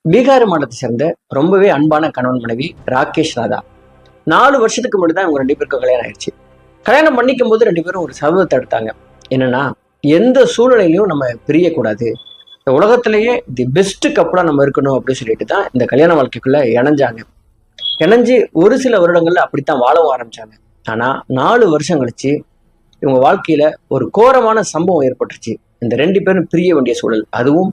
பீகார் மாநிலத்தை சேர்ந்த ரொம்பவே அன்பான கணவன் மனைவி ராகேஷ் ராதா. 4 வருஷத்துக்கு முன்னாடி தான் இவங்க 2 பேருக்கும் கல்யாணம் ஆயிடுச்சு. கல்யாணம் பண்ணிக்கும் போது 2 பேரும் ஒரு சபதத்தை எடுத்தாங்க. என்னன்னா, எந்த சூழ்நிலையிலையும் நம்ம பிரியக்கூடாது, இந்த உலகத்திலேயே தி பெஸ்ட் கப்பலா நம்ம இருக்கணும் அப்படின்னு சொல்லிட்டு தான் இந்த கல்யாண வாழ்க்கைக்குள்ள இணைஞ்சாங்க. இணைஞ்சு ஒரு சில வருடங்கள்ல அப்படித்தான் வாழவும் ஆரம்பிச்சாங்க. ஆனா 4 வருஷம் கழிச்சு இவங்க வாழ்க்கையில ஒரு கோரமான சம்பவம் ஏற்பட்டுருச்சு. இந்த 2 பேரும் பிரிய வேண்டிய சூழல். அதுவும்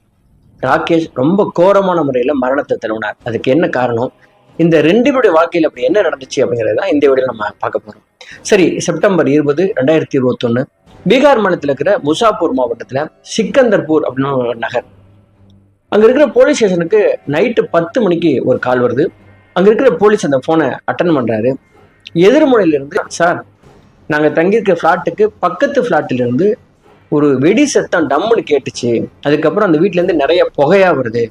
ராகேஷ் ரொம்ப கோரமான முறையில மரணத்தை தழுவினார். அதுக்கு என்ன காரணம், இந்த 2 பேருடைய வாழ்க்கையில அப்படி என்ன நடந்துச்சு அப்படிங்கறத இந்த வீடியோல நம்ம பார்க்க போறோம். சரி, செப்டம்பர் 20, 2021 பீகார் மாநிலத்தில் இருக்கிற முசாப்பூர் மாவட்டத்துல சிக்கந்தர்பூர் அப்படின்னு ஒரு நகர். அங்க இருக்கிற போலீஸ் ஸ்டேஷனுக்கு நைட்டு 10 மணிக்கு ஒரு கால் வருது. அங்க இருக்கிற போலீஸ் அந்த போனை அட்டன் பண்றாரு. எதிர்முனையில இருந்து, சார், நாங்க தங்கியிருக்க பிளாட்டுக்கு பக்கத்து பிளாட்டில இருந்து ஒரு வெடி சத்தம் டம்முன்னு கேட்டுச்சு. அதுக்கப்புறம் அந்த வீட்டுல இருந்து நிறைய புகையா வருது.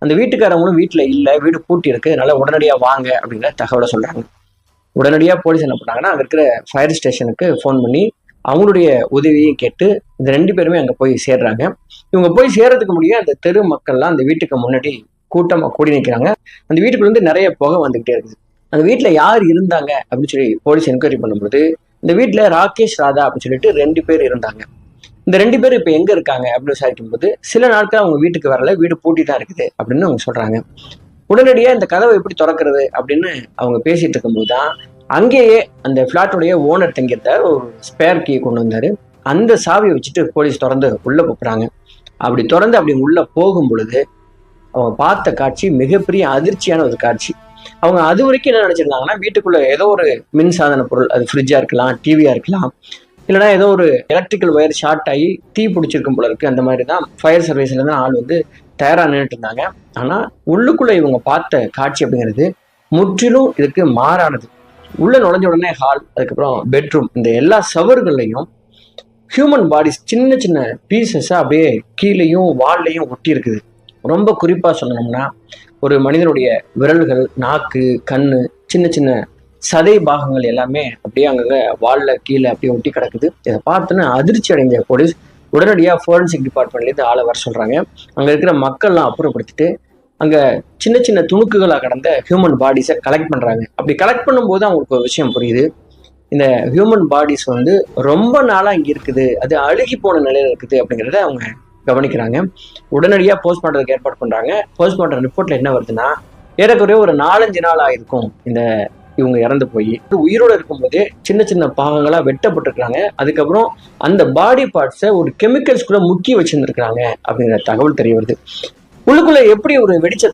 அந்த வீட்டுக்காரவங்களும் வீட்டுல இல்ல, வீடு பூட்டி இருக்கு, அதனால உடனடியா வாங்க அப்படிங்கிற தகவலை சொல்றாங்க. உடனடியா போலீஸ் என்ன பண்ணாங்கன்னா, அங்க இருக்கிற ஃபயர் ஸ்டேஷனுக்கு ஃபோன் பண்ணி அவங்களுடைய உதவியை கேட்டு இந்த 2 பேருமே அங்க போய் சேர்றாங்க. இவங்க போய் சேர்றதுக்கு முடிய அந்த தெரு மக்கள்லாம் அந்த வீட்டுக்கு முன்னாடி கூட்டமா கூடி நிற்கிறாங்க. அந்த வீட்டுக்குள்ள இருந்து நிறைய புகை வந்துகிட்டே இருக்குது. அந்த வீட்டுல யார் இருந்தாங்க அப்படின்னு சொல்லி போலீஸ் என்கொயரி பண்ணும்போது, இந்த வீட்டுல ராகேஷ் ராதா அப்படின்னு சொல்லிட்டு 2 பேர் இருந்தாங்க. இந்த 2 பேரும் இப்ப எங்க இருக்காங்க அப்படின்னு விசாரிக்கும் போது, சில நாட்கள் அவங்க வீட்டுக்கு வரல, வீடு பூட்டி தான் இருக்குது அப்படின்னு அவங்க சொல்றாங்க. உடனடியா இந்த கதவை எப்படி திறக்கிறது அப்படின்னு அவங்க பேசிட்டு இருக்கும்போது தான் அங்கேயே அந்த பிளாட்டுடைய ஓனர் தங்கியிருந்த ஒரு ஸ்பேர் கீ கொண்டு வந்தாரு. அந்த சாவியை வச்சுட்டு போலீஸ் திறந்து உள்ள போறாங்க. அப்படி திறந்து அப்படி உள்ள போகும் பொழுது அவங்க பார்த்த காட்சி மிகப்பெரிய அதிர்ச்சியான ஒரு காட்சி. அவங்க அது வரைக்கும் என்ன நினைச்சிருந்தாங்கன்னா, வீட்டுக்குள்ள ஏதோ ஒரு மின்சாதன பொருள், அது ஃப்ரிட்ஜா இருக்கலாம், டிவியா இருக்கலாம், இல்லைன்னா ஏதோ ஒரு எலக்ட்ரிக்கல் ஒயர் ஷார்ட் ஆகி தீ பிடிச்சிருக்கும் போல இருக்கு. அந்த மாதிரி தான் ஃபயர் சர்வீஸ்ல இருந்து ஆள் வந்து தயாரா நின்றுட்டு இருந்தாங்க. ஆனா உள்ளுக்குள்ள இவங்க பார்த்த காட்சி அப்படிங்கிறது முற்றிலும் இதுக்கு மாறானது. உள்ள நுழைஞ்ச உடனே ஹால், அதுக்கப்புறம் பெட்ரூம், இந்த எல்லா சவர்கள்லையும் ஹியூமன் பாடிஸ் சின்ன சின்ன பீசஸா அப்படியே கீழேயும் வால்லையும் ஒட்டி இருக்குது. ரொம்ப குறிப்பா சொல்லணும்னா, ஒரு மனிதனுடைய விரல்கள், நாக்கு, கண்ணு, சின்ன சின்ன சதை பாகங்கள் எல்லாமே அப்படியே அங்கங்க வால்ல கீழே அப்படியே ஒட்டி கிடக்குது. இதை பார்த்துன்னு அதிர்ச்சி அடைந்த போலீஸ் உடனடியாக ஃபோரன்சிக் டிபார்ட்மெண்ட்லேருந்து ஆளை வர சொல்றாங்க. அங்க இருக்கிற மக்கள்லாம் அப்புறப்படுத்திட்டு அங்க சின்ன சின்ன துணுக்குகளா கடந்த ஹியூமன் பாடிஸை கலெக்ட் பண்றாங்க. அப்படி கலெக்ட் பண்ணும்போது அவங்களுக்கு ஒரு விஷயம் புரியுது. இந்த ஹியூமன் பாடிஸ் வந்து ரொம்ப நாளா இங்க இருக்குது, அது அழுகி போன நிலையில இருக்குது அப்படிங்கிறத அவங்க கவனிக்கிறாங்க. உடனடியாக போஸ்ட்மார்ட்டத்துக்கு ஏற்பாடு பண்றாங்க. போஸ்ட்மார்ட்டம் ரிப்போர்ட்ல என்ன வருதுன்னா, ஏறக்குறைய ஒரு 4-5 நாள் ஆயிருக்கும் இந்த இவங்க இறந்து போய். உயிரோடு இருக்கும்போதே சின்ன சின்ன பாகங்களா வெட்டப்பட்டிருக்காங்க. அதுக்கப்புறம் அந்த பாடி பார்ட்ஸை ஒரு கெமிக்கல்ஸ்குள்ள முக்கி வச்சிருந்துருக்காங்க அப்படிங்கிற தகவல் தெரிய வருது. உள்ளுக்குள்ள எப்படி ஒரு வெடிச்ச